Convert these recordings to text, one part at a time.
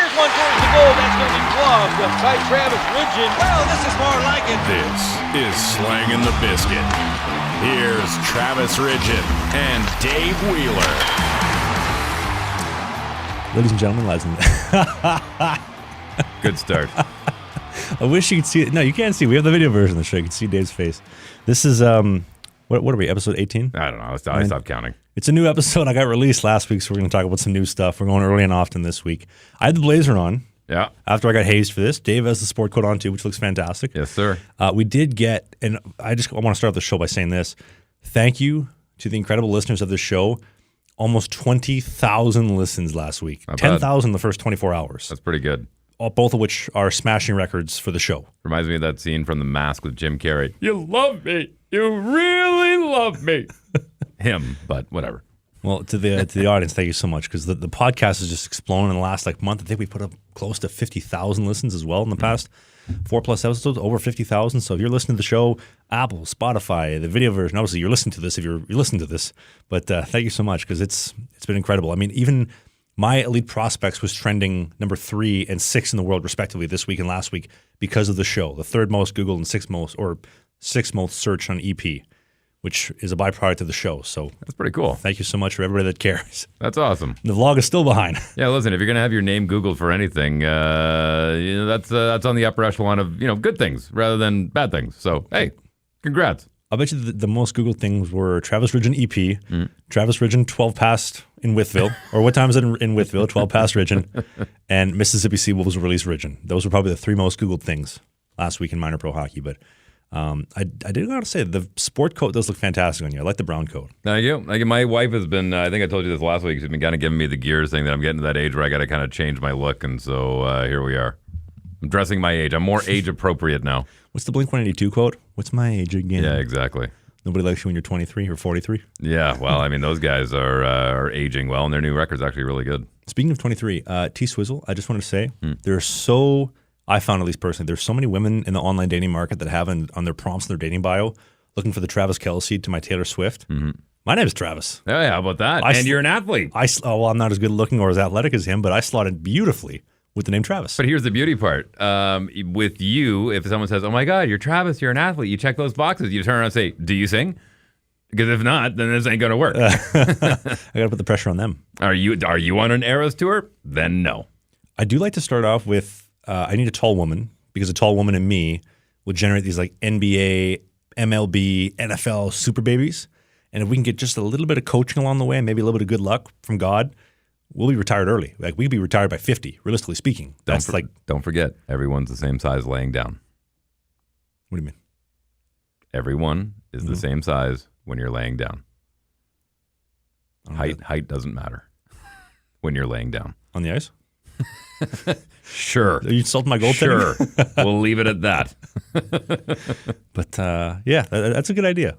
Here's one towards the goal. That's going to be gloved by Travis Ridgen. Well, this is more like it. This is Slangin The Bizkit. Here's Travis Ridgen and Dave Wheeler. Ladies and gentlemen, Good start. I wish you could see it. No, you can't see. We have the video version of the show. You can see Dave's face. This is, what are we, episode 18? I don't know. I stopped counting. It's a new episode. I got released last week, so we're going to talk about some new stuff. We're going early and often this week. I had the blazer on. Yeah. After I got hazed for this. Dave has the sport coat on too, which looks fantastic. Yes, sir. We did get, and I want to start the show by saying this. Thank you to the incredible listeners of this show. Almost 20,000 listens last week. 10,000 the first 24 hours. That's pretty good. Both of which are smashing records for the show. Reminds me of that scene from The Mask with Jim Carrey. You love me. You really love me. Him, but whatever. Well, to the audience, thank you so much, because the podcast has just exploded in the last month. I think we put up close to 50,000 listens as well in the past 4+ episodes, over 50,000. So if you're listening to the show, Apple, Spotify, the video version, obviously you're listening to this if you're listening to this. But thank you so much, because it's been incredible. I mean, even my Elite Prospects was trending number 3 and 6 in the world, respectively, this week and last week because of the show. The third most Googled and sixth most searched on EP, which is a byproduct of the show. So that's pretty cool. Thank you so much for everybody that cares. That's awesome. The vlog is still behind. Yeah, listen, if you're going to have your name Googled for anything, that's on the upper echelon of good things rather than bad things. So, hey, congrats. I'll bet you the most Googled things were Travis Ridgen EP, Travis Ridgen 12 past in Withville, or what time is it in Withville? 12 past Ridgen, and Mississippi Seawolves release Ridgen. Those were probably the 3 most Googled things last week in minor pro hockey. But I did got to say, the sport coat does look fantastic on you. I like the brown coat. Thank you. My wife has been, I think I told you this last week, she's been kind of giving me the gears, saying that I'm getting to that age where I got to kind of change my look, and so here we are. I'm dressing my age. I'm more age appropriate now. What's the Blink-182 quote? What's my age again? Yeah, exactly. Nobody likes you when you're 23 or 43? Yeah, well, I mean, those guys are aging well, and their new record's actually really good. Speaking of 23, T-Swizzle, I just wanted to say, I found, at least personally, there's so many women in the online dating market that have on their prompts in their dating bio looking for the Travis Kelce to my Taylor Swift. Mm-hmm. My name is Travis. Oh, yeah, how about that? And you're an athlete. Well, I'm not as good looking or as athletic as him, but I slotted beautifully with the name Travis. But here's the beauty part. With you, if someone says, oh my God, you're Travis, you're an athlete, you check those boxes, you turn around and say, do you sing? Because if not, then this ain't going to work. I got to put the pressure on them. Are you on an Eras tour? Then no. I do like to start off with, I need a tall woman, because a tall woman in me will generate these like NBA, MLB, NFL super babies. And if we can get just a little bit of coaching along the way and maybe a little bit of good luck from God, we'll be retired early. Like, we'd be retired by 50, realistically speaking. Don't forget, everyone's the same size laying down. What do you mean? Everyone is the same size when you're laying down. Height doesn't matter when you're laying down. On the ice? Sure. Are you insulting my goaltender? Sure. We'll leave it at that. But yeah, that's a good idea.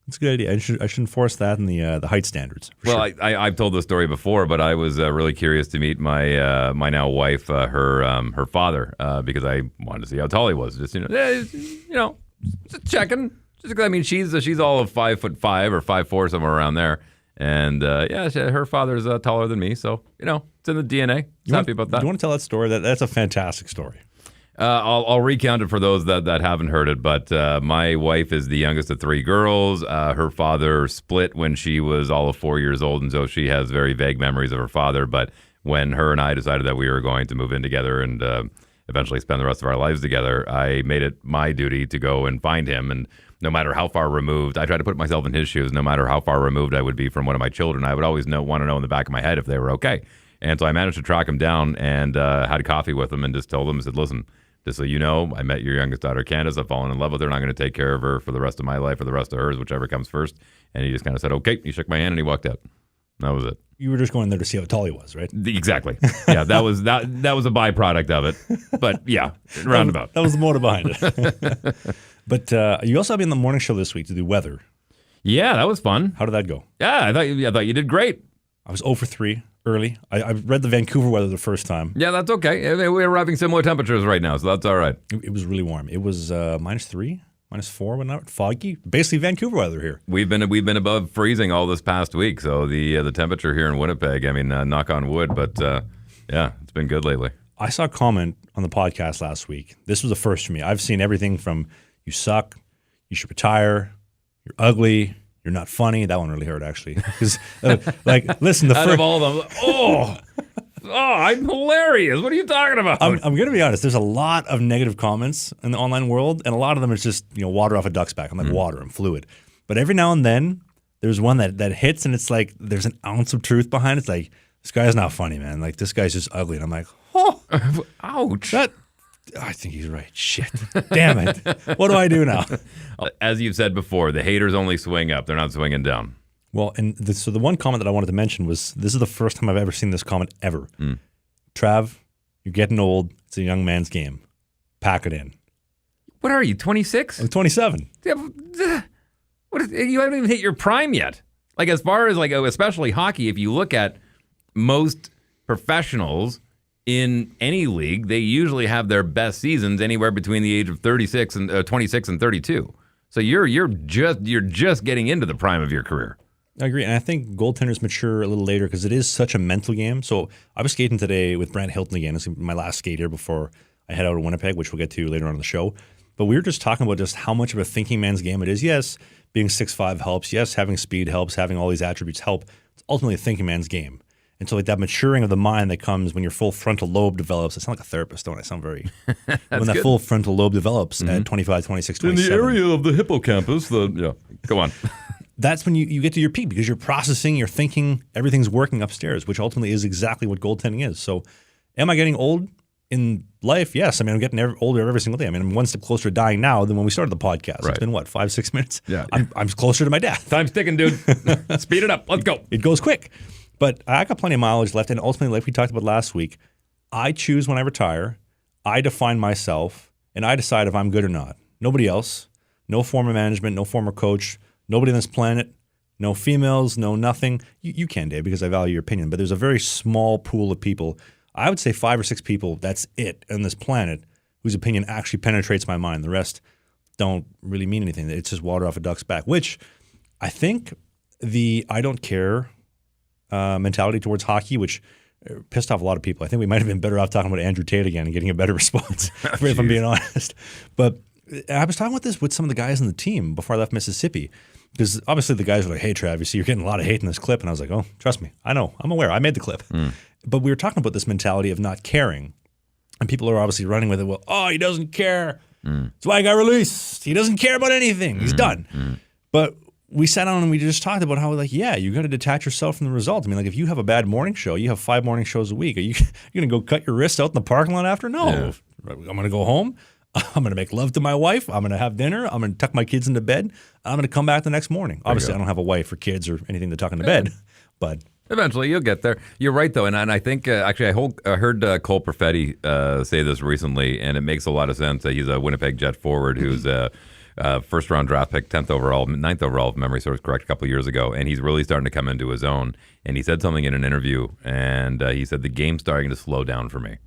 It's a good idea. I should enforce that in the height standards. Well, sure. I've told this story before, but I was really curious to meet my my now wife, her father, because I wanted to see how tall he was. Just just checking. Just 'cause, I mean, she's all of 5'5" or 5'4", somewhere around there, and her father's taller than me, so it's in the DNA. Happy about that. Do you want to tell that story? That's a fantastic story. I'll recount it for those that haven't heard it, but my wife is the youngest of 3 girls. Her father split when she was all of 4 years old, and so she has very vague memories of her father. But when her and I decided that we were going to move in together and eventually spend the rest of our lives together, I made it my duty to go and find him. And no matter how far removed, I tried to put myself in his shoes, no matter how far removed I would be from one of my children, I would always want to know in the back of my head if they were okay. And so I managed to track him down and had a coffee with him and just told him, I said, listen, just so you know, I met your youngest daughter, Candace. I've fallen in love with her, and I'm going to take care of her for the rest of my life or the rest of hers, whichever comes first. And he just kind of said, okay. He shook my hand and he walked out. That was it. You were just going there to see how tall he was, right? Exactly. Yeah, that was a byproduct of it. But yeah, roundabout. That was the motive behind it. But you also had me on the morning show this week to do weather. Yeah, that was fun. How did that go? Yeah, I thought you did great. I was 0 for 3 early. I read the Vancouver weather the first time. Yeah, that's okay. We're having similar temperatures right now, so that's all right. It was really warm. It was -3, -4, whatnot, foggy. Basically Vancouver weather here. We've been above freezing all this past week, so the temperature here in Winnipeg, I mean, knock on wood, but yeah, it's been good lately. I saw a comment on the podcast last week. This was the first for me. I've seen everything from you suck, you should retire, you're ugly, you're not funny. That one really hurt, actually. Because, listen, the Out first... of all of them, I'm hilarious. What are you talking about? I'm going to be honest. There's a lot of negative comments in the online world, and a lot of them is just water off a duck's back. I'm like, water, I'm fluid. But every now and then, there's one that hits, and it's like there's an ounce of truth behind it. It's like, this guy's not funny, man. Like, this guy's just ugly. And I'm like, oh. Ouch. I think he's right. Shit. Damn it. What do I do now? As you've said before, the haters only swing up. They're not swinging down. Well, and so the one comment that I wanted to mention was, this is the first time I've ever seen this comment ever. Trav, you're getting old. It's a young man's game. Pack it in. What are you, 26? I'm 27. You haven't even hit your prime yet. Like, as far as, like, especially hockey, if you look at most professionals in any league, they usually have their best seasons anywhere between the age of 26 and 26 and 32. So you're just getting into the prime of your career. I agree, and I think goaltenders mature a little later because it is such a mental game. So I was skating today with Brent Hilton again. It's my last skate here before I head out to Winnipeg, which we'll get to later on in the show. But we were just talking about just how much of a thinking man's game it is. Yes, being 6'5" helps. Yes, having speed helps. Having all these attributes help. It's ultimately a thinking man's game. And so like that maturing of the mind that comes when your full frontal lobe develops. I sound like a therapist, don't I? I sound very... when that full frontal lobe develops at 25, 26, 27. In the area of the hippocampus, go on. That's when you get to your peak because you're processing, you're thinking, everything's working upstairs, which ultimately is exactly what goaltending is. So am I getting old in life? Yes. I mean, I'm getting older every single day. I mean, I'm one step closer to dying now than when we started the podcast. Right. It's been, 5-6 minutes? Yeah. I'm closer to my death. Time's ticking, dude. Speed it up. Let's go. It goes quick. But I got plenty of mileage left. And ultimately, like we talked about last week, I choose when I retire. I define myself, and I decide if I'm good or not. Nobody else. No former management, no former coach, nobody on this planet. No females, no nothing. You can, Dave, because I value your opinion. But there's a very small pool of people. I would say 5 or 6 people, that's it, on this planet, whose opinion actually penetrates my mind. The rest don't really mean anything. It's just water off a duck's back, which I think the I don't care mentality towards hockey, which pissed off a lot of people. I think we might have been better off talking about Andrew Tate again and getting a better response, if I'm being honest. But I was talking about this with some of the guys on the team before I left Mississippi. Because obviously the guys were like, hey, Trav, you see, you're getting a lot of hate in this clip. And I was like, oh, trust me. I know. I'm aware. I made the clip. But we were talking about this mentality of not caring. And people are obviously running with it. Well, he doesn't care. That's why he got released. He doesn't care about anything. He's done. But we sat down and we just talked about how, like, yeah, you got to detach yourself from the result. I mean, like, if you have a bad morning show, you have 5 morning shows a week. Are you going to go cut your wrist out in the parking lot after? No. Yeah. I'm going to go home. I'm going to make love to my wife. I'm going to have dinner. I'm going to tuck my kids into bed. I'm going to come back the next morning. Obviously, I don't have a wife or kids or anything to tuck into bed, but eventually you'll get there. You're right, though, and I think actually I heard Cole Perfetti say this recently, and it makes a lot of sense. He's a Winnipeg Jet forward who's a first-round draft pick, 9th overall, if memory serves correct, a couple of years ago, and he's really starting to come into his own. And he said something in an interview, and he said, the game's starting to slow down for me.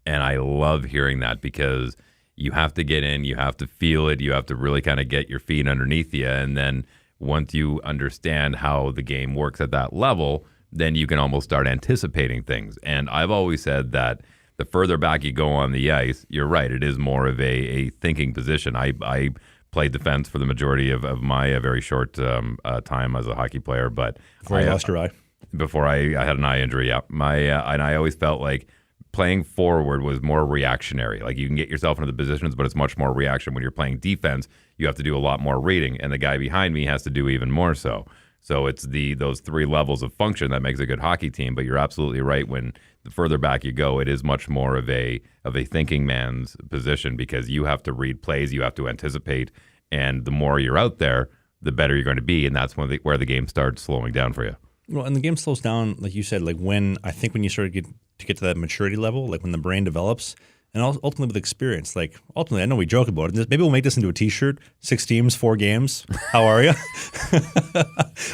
And I love hearing that because you have to get in, you have to feel it, you have to really kind of get your feet underneath you. And then once you understand how the game works at that level, then you can almost start anticipating things. And I've always said that the further back you go on the ice, you're right, it is more of a thinking position. I played defense for the majority of my very short time as a hockey player. But before you lost your eye? Before I had an eye injury, yeah. And I always felt like playing forward was more reactionary. Like, you can get yourself into the positions, but it's much more reaction. When you're playing defense, you have to do a lot more reading, and the guy behind me has to do even more so. So it's those 3 levels of function that makes a good hockey team. But you're absolutely right. When the further back you go, it is much more of a thinking man's position because you have to read plays, you have to anticipate, and the more you're out there, the better you're going to be, and that's where the game starts slowing down for you. Well, and the game slows down, like you said, like when you start to get to that maturity level, like when the brain develops, and ultimately with experience. Like, ultimately, I know we joke about it. Maybe we'll make this into a T-shirt. 6 teams, 4 games. How are you?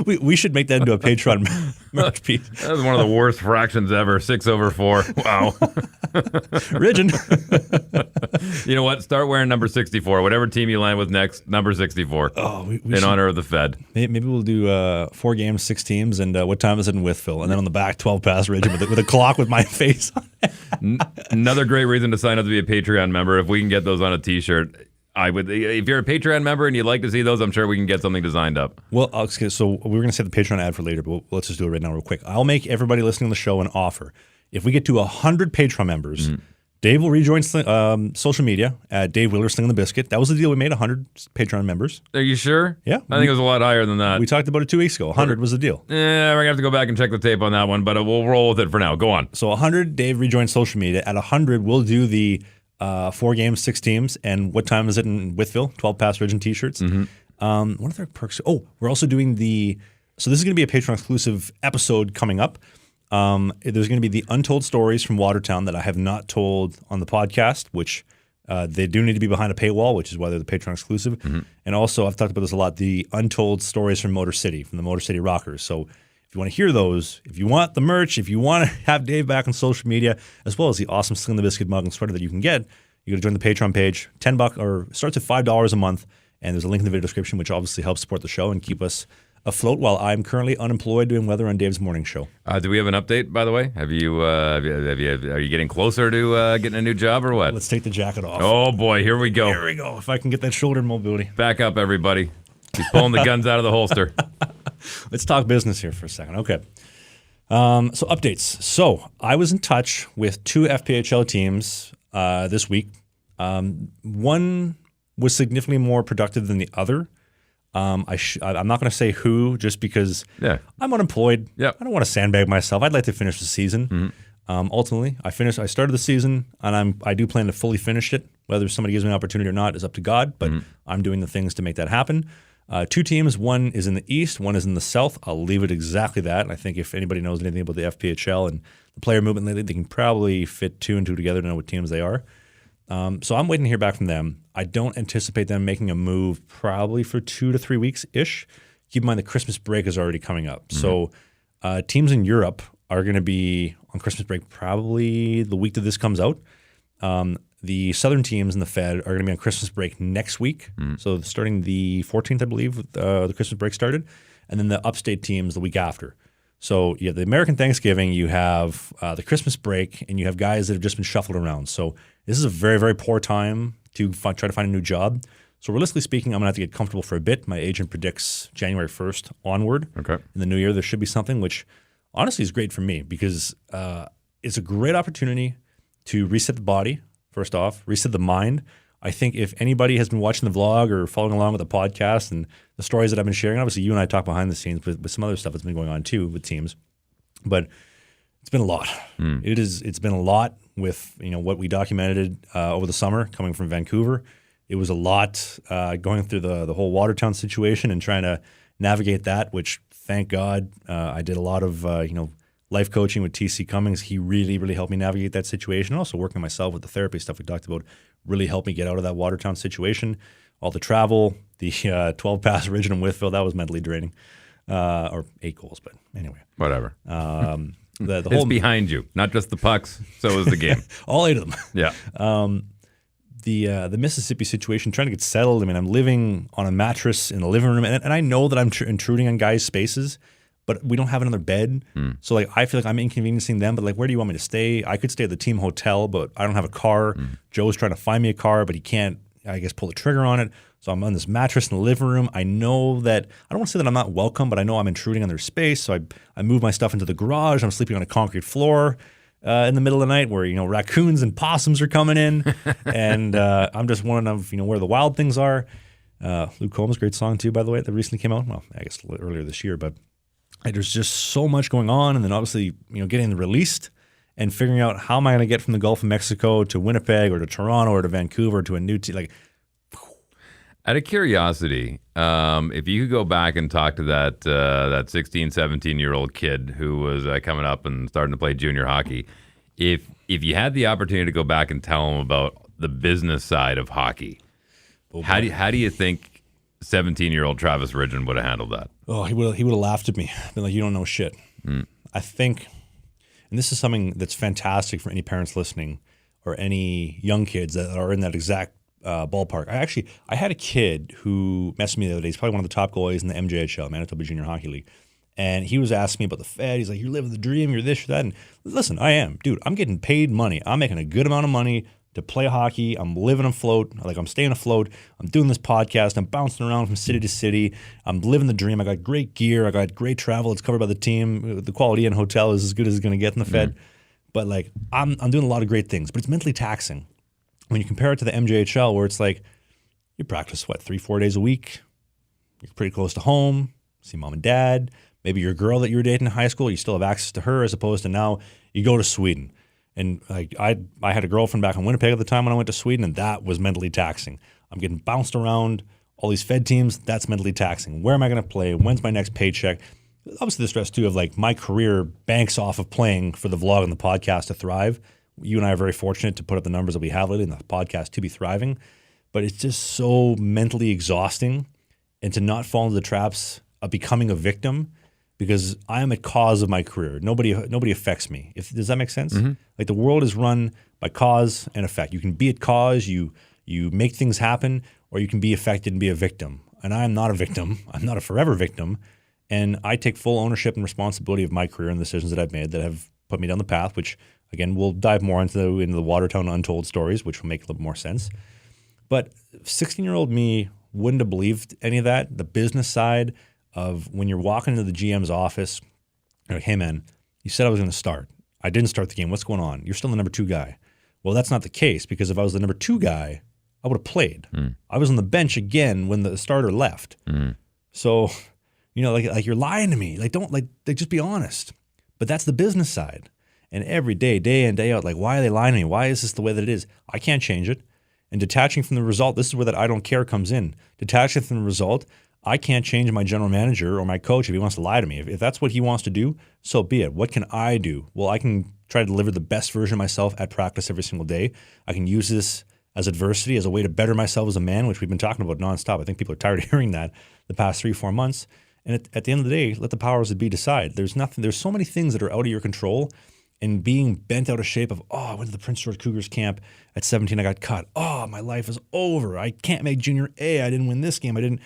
we should make that into a Patreon merch piece. That was one of the worst fractions ever. 6 over 4. Wow. Rigid. You know what? Start wearing number 64. Whatever team you land with next, number 64. Oh, in honor of the Fed. Maybe we'll do 4 games, 6 teams, and what time is it in Withville? And then on the back, 12 pass rigid with a clock with my face on it. Another great reason to sign up to be a Patreon member. If we can get those on a T-shirt, I would. If you're a Patreon member and you'd like to see those, I'm sure we can get something designed up. Well, so we were going to say the Patreon ad for later, but let's just do it right now real quick. I'll make everybody listening to the show an offer. If we get to 100 Patreon members, Dave will rejoin social media at Dave Wheeler, Slangin The Bizkit. That was the deal we made, 100 Patreon members. Are you sure? Yeah. I think it was a lot higher than that. We talked about it 2 weeks ago. 100 was the deal. Yeah, we're going to have to go back and check the tape on that one, but we'll roll with it for now. Go on. So 100, Dave rejoins social media. At 100, we'll do the 4 games, 6 teams. And what time is it in Whitfield? 12 Pass Ridge and T-shirts. What other perks? Oh, we're also doing so this is going to be a Patreon exclusive episode coming up. There's going to be the untold stories from Watertown that I have not told on the podcast, which they do need to be behind a paywall, which is why they're the Patreon exclusive. And also, I've talked about this a lot, the untold stories from Motor City, from the Motor City Rockers. So if you want to hear those, if you want the merch, if you want to have Dave back on social media, as well as the awesome Slangin The Bizkit mug and sweater that you can get, you got to join the Patreon page. $10 or starts at $5 a month. And there's a link in the video description, which obviously helps support the show and keep us afloat while I'm currently unemployed doing weather on Dave's morning show. Do we have an update, by the way? Are you getting closer to getting a new job or what? Let's take the jacket off. Oh, boy. Here we go. Here we go. If I can get that shoulder mobility. Back up, everybody. He's pulling the guns out of the holster. Let's talk business here for a second. Okay. So updates. So I was in touch with 2 FPHL teams this week. One was significantly more productive than the other. I'm not going to say who, just because I'm unemployed. Yep. I don't want to sandbag myself. I'd like to finish the season. Ultimately, I started the season, and I do plan to fully finish it. Whether somebody gives me an opportunity or not is up to God, but I'm doing the things to make that happen. 2 teams, one is in the East, one is in the South. I'll leave it exactly that. And I think if anybody knows anything about the FPHL and the player movement lately, they can probably fit 2 and 2 together to know what teams they are. So I'm waiting to hear back from them. I don't anticipate them making a move probably for 2 to 3 weeks-ish. Keep in mind the Christmas break is already coming up. So teams in Europe are going to be on Christmas break probably the week that this comes out. The Southern teams in the Fed are going to be on Christmas break next week. So starting the 14th, I believe, the Christmas break started. And then the Upstate teams the week after. So you have the American Thanksgiving, you have the Christmas break, and you have guys that have just been shuffled around. So this is a very, very poor time to try to find a new job. So realistically speaking, I'm going to have to get comfortable for a bit. My agent predicts January 1st onward. Okay. In the new year, there should be something, which honestly is great for me because it's a great opportunity to reset the body, first off, reset the mind. I think if anybody has been watching the vlog or following along with the podcast and the stories that I've been sharing, obviously you and I talk behind the scenes with some other stuff that's been going on too with teams, but it's been a lot. It's been a lot with what we documented over the summer coming from Vancouver. It was a lot going through the whole Watertown situation and trying to navigate that, which thank God I did a lot of life coaching with TC Cummings. He really, really helped me navigate that situation. And also working myself with the therapy stuff we talked about really helped me get out of that Watertown situation. All the travel, the 12 Pass Ridge and Whitfield, that was mentally draining. Or 8 goals, but anyway. Whatever. The It's whole behind you, not just the pucks. So is the game. all 8 of them. Yeah. The Mississippi situation, trying to get settled. I mean, I'm living on a mattress in the living room, and I know that I'm intruding on guys' spaces, but we don't have another bed. So I feel like I'm inconveniencing them, but where do you want me to stay? I could stay at the team hotel, but I don't have a car. Joe's trying to find me a car, but he can't, I guess, pull the trigger on it. So I'm on this mattress in the living room. I know that, I don't want to say that I'm not welcome, but I know I'm intruding on their space. So I move my stuff into the garage. I'm sleeping on a concrete floor in the middle of the night where, raccoons and possums are coming in. And I'm just one of, where the wild things are. Luke Combs, great song too, by the way, that recently came out. Well, I guess earlier this year, but there's just so much going on. And then obviously, getting released and figuring out how am I going to get from the Gulf of Mexico to Winnipeg or to Toronto or to Vancouver to a new team. Out of curiosity, if you could go back and talk to that 16, 17-year-old kid who was coming up and starting to play junior hockey, if you had the opportunity to go back and tell him about the business side of hockey, how do you think 17-year-old Travis Ridgen would have handled that? Oh, he would have laughed at me. Been like, you don't know shit. I think, and this is something that's fantastic for any parents listening or any young kids that are in that exact ballpark. I had a kid who messaged me the other day. He's probably one of the top goalies in the MJHL, Manitoba Junior Hockey League. And he was asking me about the Fed. He's like, you're living the dream, you're this, you're that. And listen, I am. Dude, I'm getting paid money. I'm making a good amount of money to play hockey. I'm living afloat. Like, I'm staying afloat. I'm doing this podcast. I'm bouncing around from city to city. I'm living the dream. I got great gear. I got great travel. It's covered by the team. The quality in hotel is as good as it's going to get in the Fed. But, like, I'm doing a lot of great things. But it's mentally taxing. When you compare it to the MJHL, where it's like, you practice, 3-4 days a week. You're pretty close to home. See mom and dad. Maybe your girl that you were dating in high school, you still have access to her, as opposed to now you go to Sweden. And like I had a girlfriend back in Winnipeg at the time when I went to Sweden, and that was mentally taxing. I'm getting bounced around, all these Fed teams, that's mentally taxing. Where am I going to play? When's my next paycheck? Obviously the stress too of like my career banks off of playing for the vlog and the podcast to thrive. You and I are very fortunate to put up the numbers that we have lately and the podcast to be thriving. But it's just so mentally exhausting, and to not fall into the traps of becoming a victim, because I am a cause of my career. Nobody affects me. Does that make sense? Like, the world is run by cause and effect. You can be at cause, you make things happen, or you can be affected and be a victim. And I am not a victim. I'm not a forever victim. And I take full ownership and responsibility of my career and the decisions that I've made that have put me down the path, which, again, we'll dive more into the Watertown Untold stories, which will make a little more sense. But 16-year-old me wouldn't have believed any of that. The business side of when you're walking into the GM's office, you're like, hey, man, you said I was going to start. I didn't start the game. What's going on? You're still the number 2 guy. Well, that's not the case, because if I was the number 2 guy, I would have played. I was on the bench again when the starter left. So, like you're lying to me. Like, just be honest. But that's the business side. And every day in, day out, like, why are they lying to me? Why is this the way that it is? I can't change it. And detaching from the result, this is where that I don't care comes in. Detaching from the result, I can't change my general manager or my coach if he wants to lie to me. If that's what he wants to do, so be it. What can I do? Well, I can try to deliver the best version of myself at practice every single day. I can use this as adversity, as a way to better myself as a man, which we've been talking about nonstop. I think people are tired of hearing that the past 3-4 months. And at the end of the day, let the powers that be decide. There's so many things that are out of your control. And being bent out of shape of, I went to the Prince George Cougars camp at 17, I got cut. My life is over. I can't make junior A. I didn't win this game. I didn't.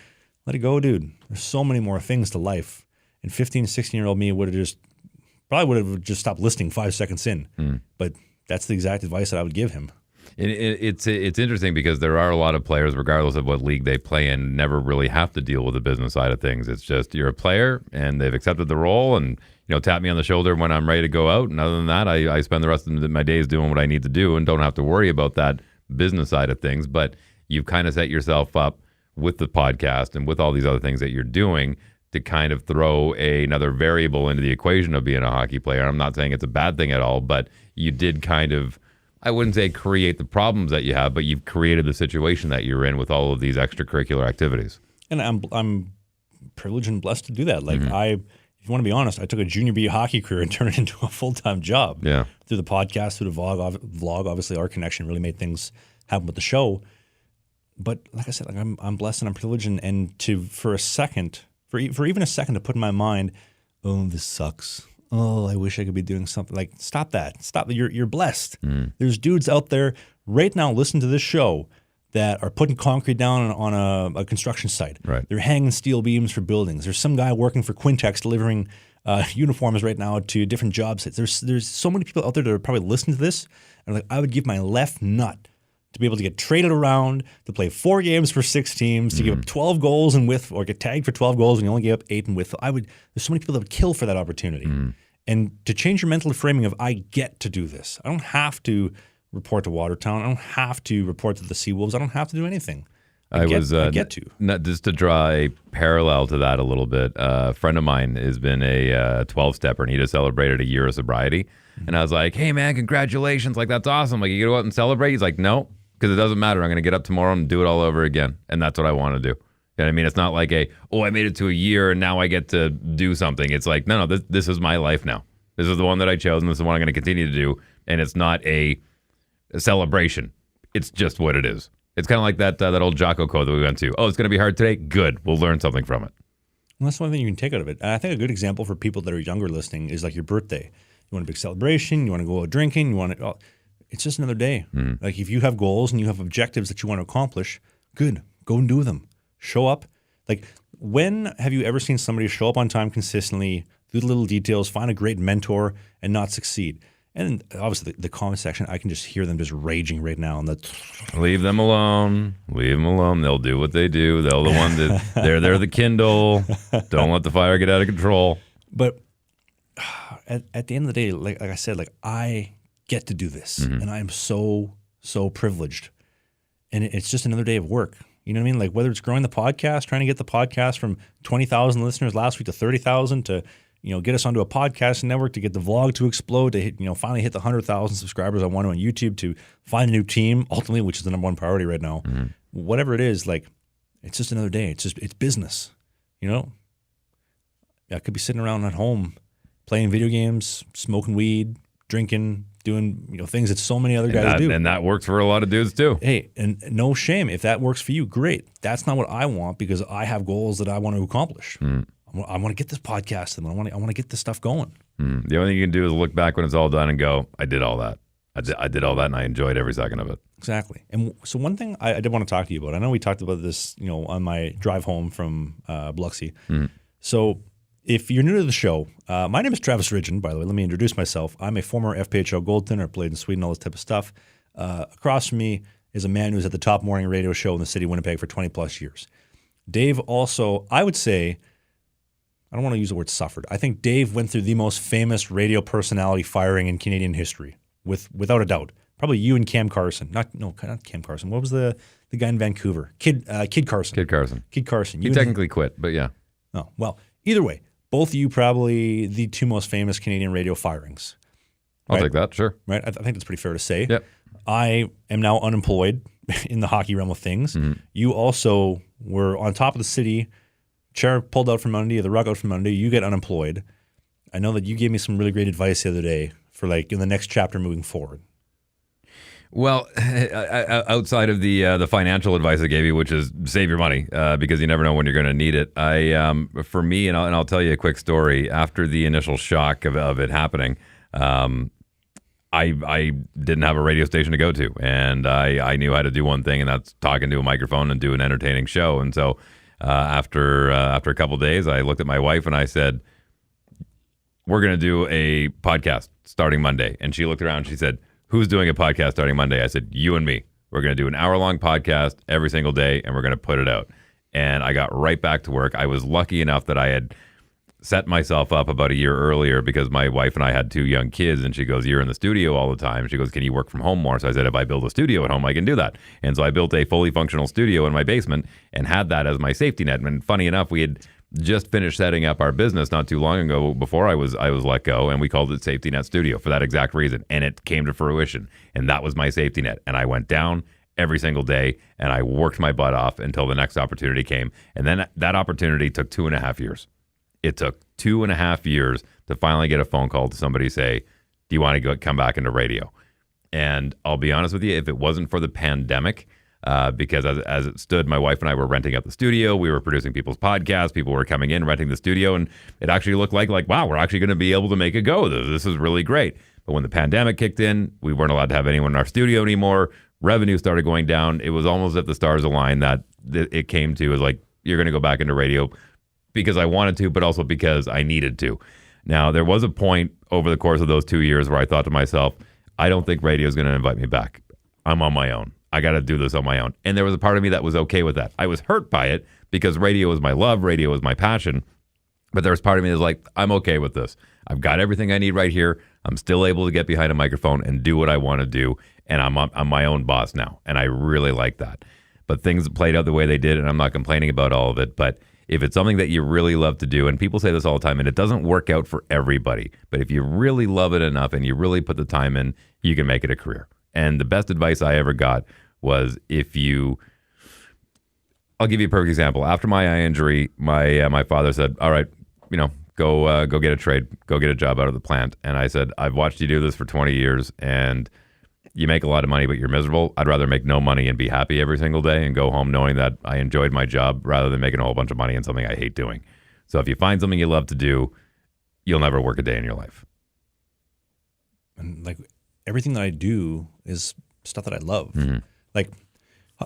Let it go, dude. There's so many more things to life. And 15, 16-year-old me would have just stopped listening 5 seconds in. But that's the exact advice that I would give him. It's interesting because there are a lot of players, regardless of what league they play in, never really have to deal with the business side of things. It's just, you're a player and they've accepted the role, and tap me on the shoulder when I'm ready to go out. And other than that, I spend the rest of my days doing what I need to do and don't have to worry about that business side of things. But you've kind of set yourself up with the podcast and with all these other things that you're doing to kind of throw another variable into the equation of being a hockey player. I'm not saying it's a bad thing at all, but you did kind of, I wouldn't say create the problems that you have, but you've created the situation that you're in with all of these extracurricular activities. And I'm privileged and blessed to do that. Like, if you want to be honest, I took a junior B hockey career and turned it into a full-time job. Yeah. Through the podcast, through the vlog, obviously our connection really made things happen with the show. But like I said, like I'm blessed and I'm privileged, and for even a second to put in my mind, this sucks. I wish I could be doing something. Like, stop that. Stop. You're blessed. There's dudes out there right now listening to this show that are putting concrete down on a construction site. Right. They're hanging steel beams for buildings. There's some guy working for Quintex delivering uniforms right now to different job sites. There's so many people out there that are probably listening to this, and like, I would give my left nut to be able to get traded around, to play 4 games for 6 teams, to give up 12 goals in width, or get tagged for 12 goals and you only gave up 8 in width. There's so many people that would kill for that opportunity. And to change your mental framing of, I get to do this. I don't have to report to Watertown. I don't have to report to the Seawolves. I don't have to do anything. I get to. Just to draw a parallel to that a little bit, a friend of mine has been a 12-stepper, and he just celebrated a year of sobriety. And I was like, hey, man, congratulations. Like, that's awesome. Like, you go out and celebrate? He's like, no, because it doesn't matter. I'm going to get up tomorrow and do it all over again. And that's what I want to do. You know what I mean? It's not like I made it to a year and now I get to do something. It's like, no, this is my life now. This is the one that I chose, and this is the one I'm going to continue to do. And it's not a celebration. It's just what it is. It's kind of like that old Jocko quote that we went to. Oh, it's going to be hard today? Good. We'll learn something from it. Well, that's one thing you can take out of it. And I think a good example for people that are younger listening is like your birthday. You want a big celebration. You want to go out drinking. It's just another day. Like, if you have goals and you have objectives that you want to accomplish, good. Go and do them. Show up. Like, when have you ever seen somebody show up on time consistently, do the little details, find a great mentor, and not succeed? And obviously, the comment section, I can just hear them just raging right now. Leave them alone. Leave them alone. They'll do what they do. They're the one that they're the Kindle. Don't let the fire get out of control. But at the end of the day, like I said, like, I get to do this, and I am so privileged. And it's just another day of work. You know what I mean? Like, whether it's growing the podcast, trying to get the podcast from 20,000 listeners last week to 30,000 to, get us onto a podcast network, to get the vlog to explode, to hit, finally hit the 100,000 subscribers I want to on YouTube, to find a new team, ultimately, which is the number one priority right now. Whatever it is, like, it's just another day. It's business, I could be sitting around at home playing video games, smoking weed, drinking, doing things that so many other guys do. And that works for a lot of dudes too. Hey, and no shame. If that works for you, great. That's not what I want, because I have goals that I want to accomplish. I want to get this podcast and I want to get this stuff going. The only thing you can do is look back when it's all done and go, I did all that. I did all that, and I enjoyed every second of it. Exactly. And so one thing I did want to talk to you about, I know we talked about this, on my drive home from Biloxi. So if you're new to the show, my name is Travis Ridgen, by the way. Let me introduce myself. I'm a former FPHL goaltender, played in Sweden, all this type of stuff. Across from me is a man who's at the top morning radio show in the city of Winnipeg for 20 plus years. Dave also, I would say, I don't want to use the word suffered. I think Dave went through the most famous radio personality firing in Canadian history, without a doubt. Probably you and Cam Carson. Not Cam Carson. What was the guy in Vancouver? Kid Carson. Kid Carson. Kid Carson. He technically quit, but yeah. Oh, well, either way, both of you probably the two most famous Canadian radio firings. I'll take that, sure. Right? I think that's pretty fair to say. Yep. I am now unemployed in the hockey realm of things. You also were on top of the city, chair pulled out from under you, the rug out from under you, you get unemployed. I know that you gave me some really great advice the other day for, like, in the next chapter moving forward. Well, outside of the financial advice I gave you, which is save your money because you never know when you're going to need it. For me, and I'll tell you a quick story. After the initial shock of it happening, I didn't have a radio station to go to, and I knew how to do one thing, and that's talking to a microphone and do an entertaining show. And so after a couple of days, I looked at my wife and I said, "We're going to do a podcast starting Monday." And she looked around and she said, "Who's doing a podcast starting Monday?" I said, "You and me. We're going to do an hour-long podcast every single day, and we're going to put it out." And I got right back to work. I was lucky enough that I had set myself up about a year earlier because my wife and I had 2 young kids, and she goes, "You're in the studio all the time." She goes, "Can you work from home more?" So I said, "If I build a studio at home, I can do that." And so I built a fully functional studio in my basement and had that as my safety net. And funny enough, we had just finished setting up our business not too long ago before I was let go, and we called it Safety Net Studio for that exact reason. And it came to fruition, and that was my safety net. And I went down every single day, and I worked my butt off until the next opportunity came. And then that opportunity took 2.5 years. It took 2.5 years to finally get a phone call to somebody say, "Do you want to come back into radio?" And I'll be honest with you, if it wasn't for the pandemic, because as it stood, my wife and I were renting out the studio. We were producing people's podcasts. People were coming in, renting the studio, and it actually looked like wow, we're actually going to be able to make a go. This is really great. But when the pandemic kicked in, we weren't allowed to have anyone in our studio anymore. Revenue started going down. It was almost at the stars aligned that it came to is like, you're going to go back into radio because I wanted to, but also because I needed to. Now, there was a point over the course of those 2 years where I thought to myself, I don't think radio is going to invite me back. I'm on my own. I got to do this on my own. And there was a part of me that was okay with that. I was hurt by it because radio is my love. Radio is my passion. But there was part of me that was like, I'm okay with this. I've got everything I need right here. I'm still able to get behind a microphone and do what I want to do. And I'm my own boss now. And I really like that. But things played out the way they did, and I'm not complaining about all of it. But if it's something that you really love to do, and people say this all the time, and it doesn't work out for everybody, but if you really love it enough and you really put the time in, you can make it a career. And the best advice I ever got was I'll give you a perfect example. After my eye injury, my father said, "All right, go get a trade, go get a job out of the plant." And I said, "I've watched you do this for 20 years, and you make a lot of money, but you're miserable. I'd rather make no money and be happy every single day and go home knowing that I enjoyed my job rather than making a whole bunch of money in something I hate doing. So if you find something you love to do, you'll never work a day in your life." And like everything that I do is stuff that I love. Mm-hmm. Like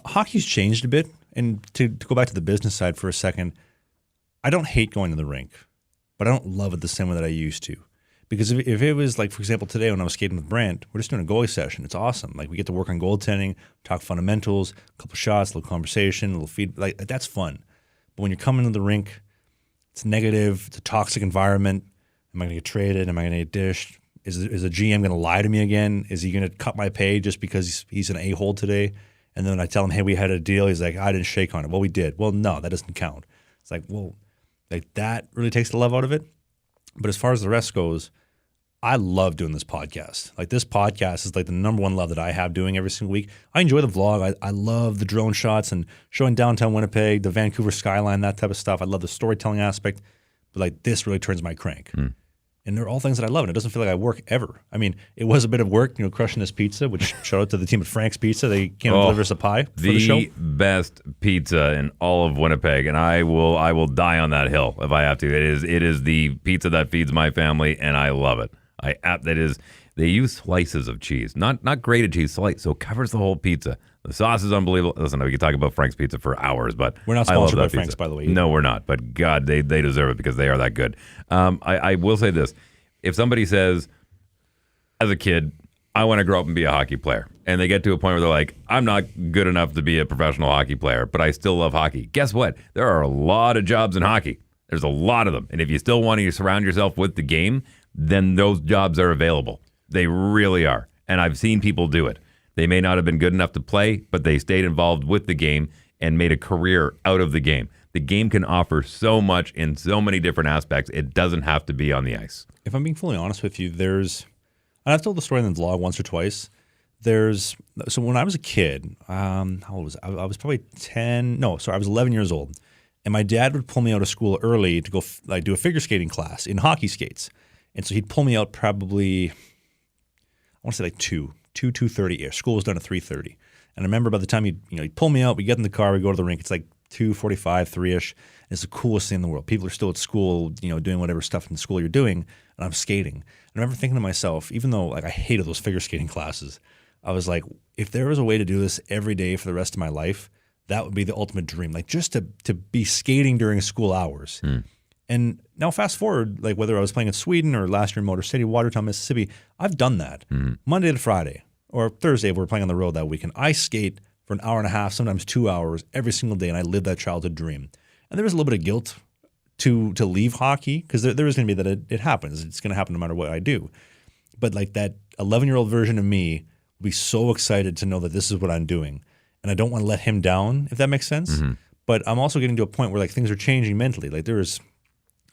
hockey's changed a bit. And to go back to the business side for a second, I don't hate going to the rink, but I don't love it the same way that I used to. Because if it was like, for example, today when I was skating with Brant, we're just doing a goalie session. It's awesome. Like we get to work on goaltending, talk fundamentals, a couple shots, a little conversation, a little feed. Like that's fun. But when you're coming to the rink, it's negative. It's a toxic environment. Am I going to get traded? Am I going to get dished? Is a GM going to lie to me again? Is he going to cut my pay just because he's an a-hole today? And then I tell him, hey, we had a deal. He's like, I didn't shake on it. Well, we did. Well, no, that doesn't count. It's like, well, like that really takes the love out of it. But as far as the rest goes, I love doing this podcast. Like this podcast is like the number one love that I have doing every single week. I enjoy the vlog. I love the drone shots and showing downtown Winnipeg, the Vancouver skyline, that type of stuff. I love the storytelling aspect. But like this really turns my crank. And they're all things that I love. And it doesn't feel like I work ever. I mean, it was a bit of work, crushing this pizza, which shout out to the team at Frank's Pizza. They came and delivered us a pie for the show. The best pizza in all of Winnipeg, and I will die on that hill if I have to. It is the pizza that feeds my family, and I love it. They use slices of cheese, not grated cheese, slice, so it covers the whole pizza. The sauce is unbelievable. Listen, we could talk about Frank's Pizza for hours, but we're not sponsored by Frank's, by the way. Either. No, we're not. But God, they deserve it because they are that good. I will say this: if somebody says, as a kid, I want to grow up and be a hockey player, and they get to a point where they're like, I'm not good enough to be a professional hockey player, but I still love hockey. Guess what? There are a lot of jobs in hockey. There's a lot of them, and if you still want to surround yourself with the game, then those jobs are available. They really are. And I've seen people do it. They may not have been good enough to play, but they stayed involved with the game and made a career out of the game. The game can offer so much in so many different aspects. It doesn't have to be on the ice. If I'm being fully honest with you, and I've told the story in the vlog once or twice. So when I was a kid, how old was I? I was probably 10. I was 11 years old. And my dad would pull me out of school early to go do a figure skating class in hockey skates. And so he'd pull me out probably, I want to say like 2:30-ish. School was done at 3:30. And I remember by the time he'd pull me out, we get in the car, we go to the rink. It's like 2:45, 3-ish. And it's the coolest thing in the world. People are still at school, doing whatever stuff in school you're doing, and I'm skating. And I remember thinking to myself, even though like I hated those figure skating classes, I was like, if there was a way to do this every day for the rest of my life, that would be the ultimate dream. Like just to be skating during school hours. And now fast forward, like whether I was playing in Sweden or last year in Motor City, Watertown, Mississippi, I've done that. Monday to Friday or Thursday if we're playing on the road that weekend. I skate for an hour and a half, sometimes 2 hours every single day, and I live that childhood dream. And there was a little bit of guilt to leave hockey because there is going to be that it happens. It's going to happen no matter what I do. But like that 11-year-old version of me will be so excited to know that this is what I'm doing. And I don't want to let him down, if that makes sense. But I'm also getting to a point where like things are changing mentally. Like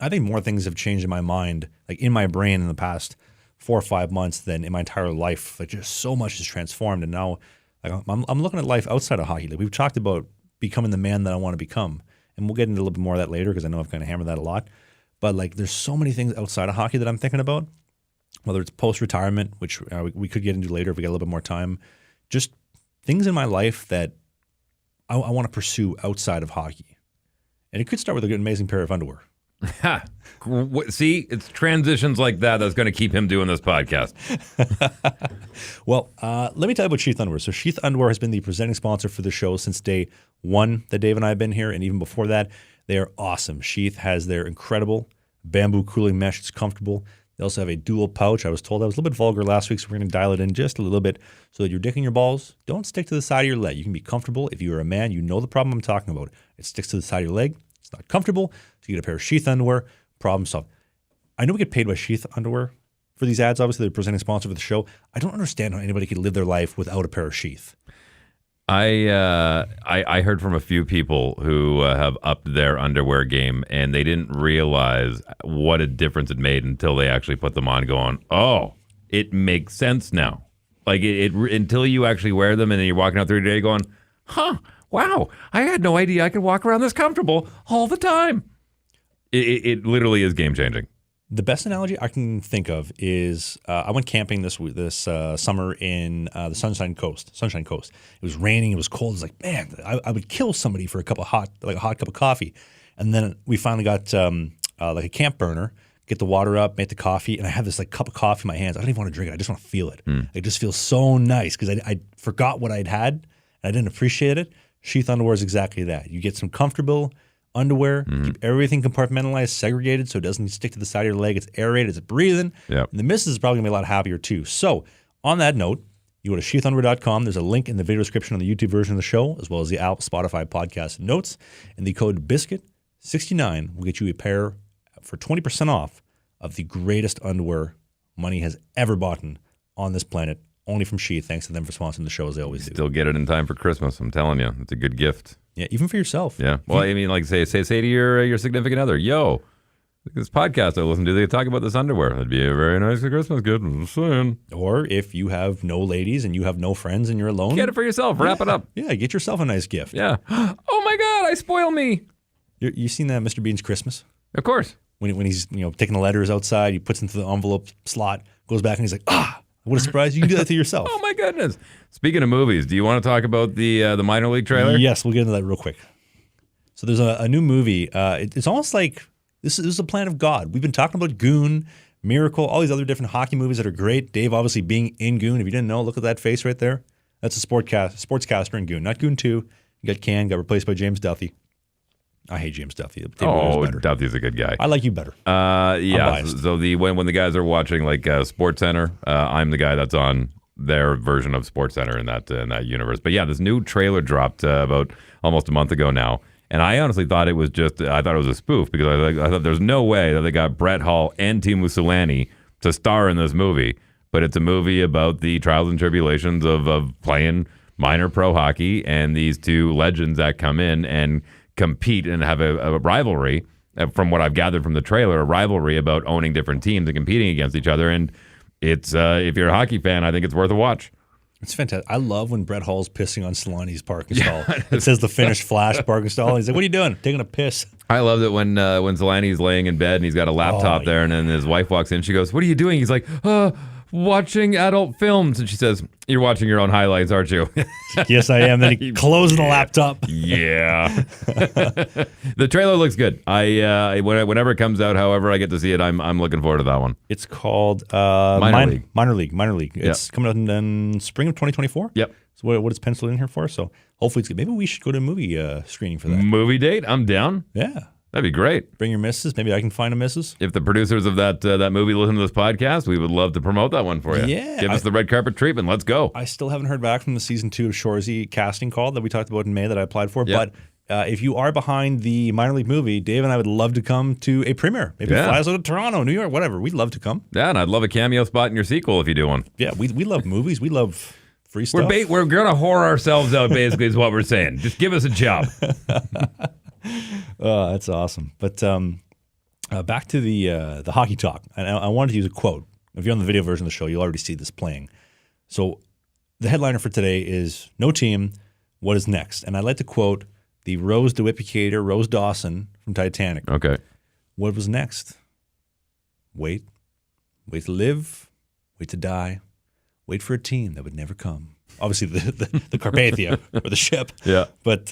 I think more things have changed in my mind, like in my brain in the past 4 or 5 months than in my entire life. Like just so much has transformed. And now like, I'm looking at life outside of hockey. Like we've talked about becoming the man that I want to become. And we'll get into a little bit more of that later because I know I've kind of hammered that a lot. But like there's so many things outside of hockey that I'm thinking about, whether it's post-retirement, which we could get into later if we get a little bit more time. Just things in my life that I want to pursue outside of hockey. And it could start with an amazing pair of underwear. See, it's transitions like that that's going to keep him doing this podcast. Well, let me tell you about Sheath Underwear. So Sheath Underwear has been the presenting sponsor for the show since day one that Dave and I have been here. And even before that, they are awesome. Sheath has their incredible bamboo cooling mesh. It's comfortable. They also have a dual pouch. I was told I was a little bit vulgar last week, so we're going to dial it in just a little bit so that you're dicking your balls. Don't stick to the side of your leg. You can be comfortable. If you're a man, you know the problem I'm talking about. It sticks to the side of your leg. It's not comfortable. So you get a pair of Sheath Underwear. Problem solved. I know we get paid by Sheath Underwear for these ads. Obviously, they're presenting sponsor for the show. I don't understand how anybody could live their life without a pair of Sheath. I heard from a few people who have upped their underwear game, and they didn't realize what a difference it made until they actually put them on. Going, oh, it makes sense now. Like it until you actually wear them, and then you're walking out through the day going, huh, wow, I had no idea I could walk around this comfortable all the time. It literally is game changing. The best analogy I can think of is I went camping this summer in the Sunshine Coast. It was raining. It was cold. It was like, man, I would kill somebody for a hot cup of coffee. And then we finally got like a camp burner, get the water up, make the coffee, and I have this like cup of coffee in my hands. I don't even want to drink it. I just want to feel it. It just feels so nice because I forgot what I'd had and I didn't appreciate it. Sheath Underwear is exactly that. You get some comfortable underwear, keep everything compartmentalized, segregated, so it doesn't stick to the side of your leg. It's aerated, it's breathing. Yep. And the missus is probably going to be a lot happier too. So on that note, you go to sheathunderwear.com. There's a link in the video description on the YouTube version of the show, as well as the Apple, Spotify podcast notes. And the code BISKIT69 will get you a pair for 20% off of the greatest underwear money has ever bought on this planet, only from Sheath. Thanks to them for sponsoring the show, as they always do. Still get it in time for Christmas. I'm telling you, it's a good gift. Yeah, even for yourself. Yeah. Well, I mean, like say to your significant other, yo, this podcast I listen to, they talk about this underwear. That'd be a very nice Christmas gift. I'm just saying. Or if you have no ladies and you have no friends and you're alone, Get it for yourself. Wrap it up. Yeah, get yourself a nice gift. Yeah. Oh my God, I spoil me. You seen that Mr. Bean's Christmas? Of course. When he's taking the letters outside, he puts into the envelope slot, goes back, and he's like, what a surprise! You can do that to yourself. Oh my goodness. Speaking of movies, do you want to talk about the minor league trailer? Yes, we'll get into that real quick. So there's a new movie. It's almost like this is a plan of God. We've been talking about Goon, Miracle, all these other different hockey movies that are great. Dave obviously being in Goon. If you didn't know, look at that face right there. That's a sportscaster in Goon, not Goon 2. You got got replaced by James Duthie. I hate James Duthie. Duthie's a good guy. I like you better. Yeah. So when the guys are watching like Sports Center, I'm the guy that's on their version of Sports Center in that universe. But yeah, this new trailer dropped about almost a month ago now, and I honestly thought it was a spoof because I thought there's no way that they got Brett Hull and Teemu Selanne to star in this movie. But it's a movie about the trials and tribulations of playing minor pro hockey and these two legends that come in and compete and have a rivalry, from what I've gathered from the trailer, a rivalry about owning different teams and competing against each other. And it's if you're a hockey fan, I think it's worth a watch. It's fantastic. I love when Brett Hull's pissing on Solanne's parking stall. It says the Finnish Flash parking stall. He's like, what are you doing? Taking a piss. I love it when Solanne's laying in bed and he's got a laptop there, and then his wife walks in. She goes, what are you doing? He's like, watching adult films. And she says, you're watching your own highlights, aren't you? Yes, I am. Then he closes the laptop. Yeah. The trailer looks good. Whenever it comes out, however I get to see it, I'm looking forward to that one. It's called Minor League. It's coming out in spring of 2024. Yep. So what is penciled in here for? So hopefully it's good. Maybe we should go to a movie screening for that. Movie date? I'm down. Yeah. That'd be great. Bring your missus. Maybe I can find a missus. If the producers of that movie listen to this podcast, we would love to promote that one for you. Yeah. Give us the red carpet treatment. Let's go. I still haven't heard back from the season 2 of Shoresy casting call that we talked about in May that I applied for. Yep. But if you are behind the minor league movie, Dave and I would love to come to a premiere. Maybe fly us out to Toronto, New York, whatever. We'd love to come. Yeah, and I'd love a cameo spot in your sequel if you do one. Yeah, we love movies. We love free stuff. We're going to whore ourselves out, basically, is what we're saying. Just give us a job. Oh, that's awesome. But back to the hockey talk. I wanted to use a quote. If you're on the video version of the show, you'll already see this playing. So the headliner for today is No Team, What is Next? And I'd like to quote the Rose DeWippicator, Rose Dawson from Titanic. Okay. What was next? Wait to live, wait to die, wait for a team that would never come. Obviously the Carpathia or the ship. Yeah. But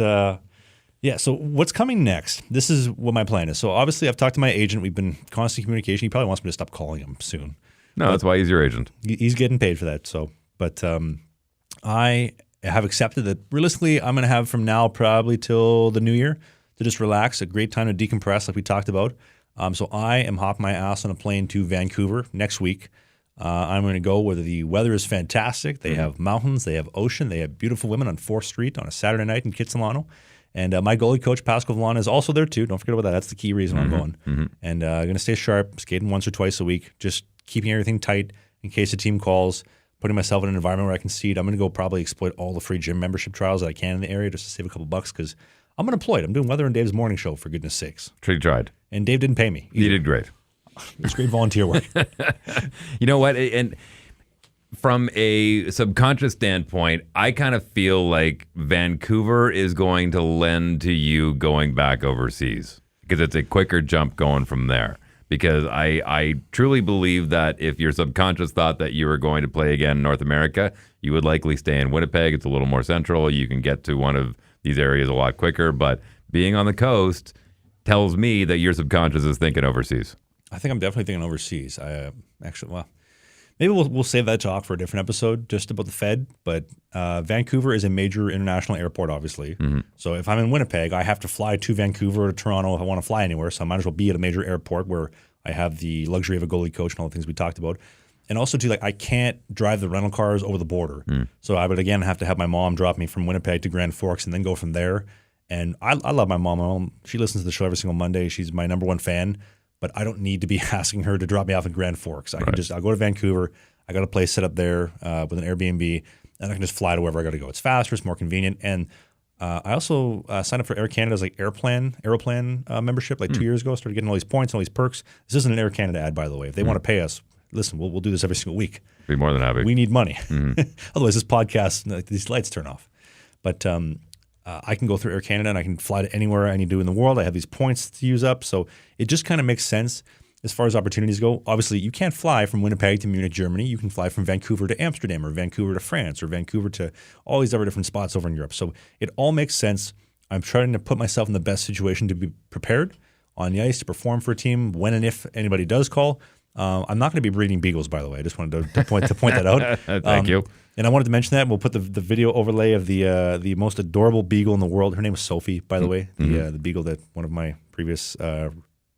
yeah, so what's coming next? This is what my plan is. So obviously I've talked to my agent. We've been constant communication. He probably wants me to stop calling him soon. No, that's why he's your agent. He's getting paid for that. So, but I have accepted that realistically I'm going to have from now probably till the new year to just relax, a great time to decompress like we talked about. So I am hopping my ass on a plane to Vancouver next week. I'm going to go where the weather is fantastic. They have mountains, they have ocean, they have beautiful women on 4th Street on a Saturday night in Kitsilano. And my goalie coach, Pascal Villana, is also there too. Don't forget about that. That's the key reason I'm going. And I'm going to stay sharp, skating once or twice a week, just keeping everything tight in case the team calls, putting myself in an environment where I can seed. I'm going to go probably exploit all the free gym membership trials that I can in the area just to save a couple bucks because I'm unemployed. I'm doing Weather and Dave's morning show, for goodness sakes. Tree tried. And Dave didn't pay me either. You did great. It's great volunteer work. You know what? And from a subconscious standpoint, I kind of feel like Vancouver is going to lend to you going back overseas because it's a quicker jump going from there. Because I truly believe that if your subconscious thought that you were going to play again in North America, you would likely stay in Winnipeg. It's a little more central. You can get to one of these areas a lot quicker. But being on the coast tells me that your subconscious is thinking overseas. I think I'm definitely thinking overseas. Maybe we'll save that talk for a different episode, just about the Fed. But Vancouver is a major international airport, obviously. So if I'm in Winnipeg, I have to fly to Vancouver or to Toronto if I want to fly anywhere. So I might as well be at a major airport where I have the luxury of a goalie coach and all the things we talked about. And also, too, like I can't drive the rental cars over the border. So I would, again, have to have my mom drop me from Winnipeg to Grand Forks and then go from there. And I love my mom. She listens to the show every single Monday. She's my number one fan. But I don't need to be asking her to drop me off in Grand Forks. I'll go to Vancouver. I got a place set up there with an Airbnb, and I can just fly to wherever I got to go. It's faster, it's more convenient. And I also signed up for Air Canada's like Aeroplan membership like 2 years ago. Started getting all these points, all these perks. This isn't an Air Canada ad, by the way. If they want to pay us, listen, we'll do this every single week. Be more than happy. We need money. Otherwise, this podcast, like, these lights turn off. But I can go through Air Canada and I can fly to anywhere I need to in the world. I have these points to use up. So it just kind of makes sense as far as opportunities go. Obviously, you can't fly from Winnipeg to Munich, Germany. You can fly from Vancouver to Amsterdam or Vancouver to France or Vancouver to all these other different spots over in Europe. So it all makes sense. I'm trying to put myself in the best situation to be prepared on the ice to perform for a team when and if anybody does call. I'm not going to be breeding beagles, by the way. I just wanted to point that out. Thank you. And I wanted to mention that. We'll put the video overlay of the most adorable beagle in the world. Her name is Sophie, by the way, the beagle that one of my previous